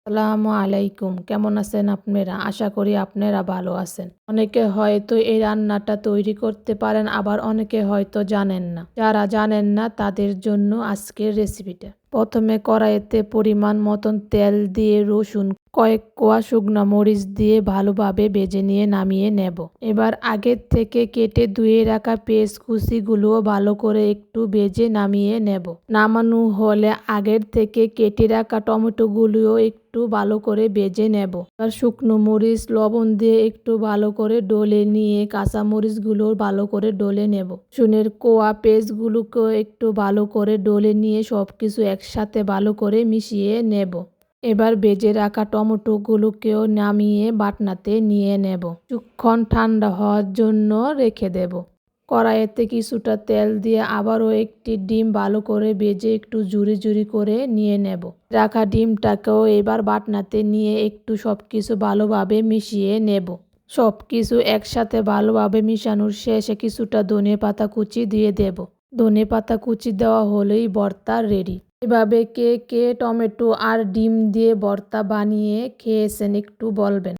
আসসালামু আলাইকুম। কেমন আছেন আপনারা? আশা করি আপনারা ভালো আছেন। অনেকে হয়তো এই রান্নাটা তৈরি করতে পারেন, আবার অনেকে হয়তো জানেন না। যারা জানেন না তাদের জন্য আজকের রেসিপিটা। প্রথমে কড়াইতে পরিমাণ মতন তেল দিয়ে রসুন, কয়েক কোয়া শুকনো মরিচ দিয়ে ভালোভাবে ভেজে নিয়ে নামিয়ে নেব। এবার আগের থেকে কেটে ধুয়ে রাখা পেঁয়াজ কুচিগুলোও ভালো করে একটু ভেজে নামিয়ে নেব। নামানো হলে আগের থেকে কেটে রাখা টমেটোগুলোও একটু ভালো করে ভেজে নেব। আর শুকনো মরিচ লবণ দিয়ে একটু ভালো করে ডলে নিয়ে কাঁচা মরিচগুলো ভালো করে ডলে নেব। রসুনের কোয়া পেস্টগুলোকেও একটু ভালো করে ডলে নিয়ে সবকিছু একসাথে ভালো করে মিশিয়ে নেব। এবার ভেজে রাখা টমেটোগুলোকেও নামিয়ে বাটনাতে নিয়ে নেব। কিছুক্ষণ ঠান্ডা হওয়ার জন্য রেখে দেব। কড়াইতে কিছুটা তেল দিয়ে আবারও একটি ডিম ভালো করে ভেজে একটু ঝুরি করে নিয়ে নেব। রাখা ডিমটাকেও এবার বাটনাতে নিয়ে একটু সবকিছু ভালোভাবে মিশিয়ে নেব। সবকিছু একসাথে ভালোভাবে মিশানোর শেষে কিছুটা ধনেপাতা কুচি দিয়ে দেব। ধনেপাতা কুচি দেওয়া হলেই ভর্তা রেডি। এভাবে কে কে টমেটো আর ডিম দিয়ে ভর্তা বানিয়ে খেয়েছেন একটু বলবেন।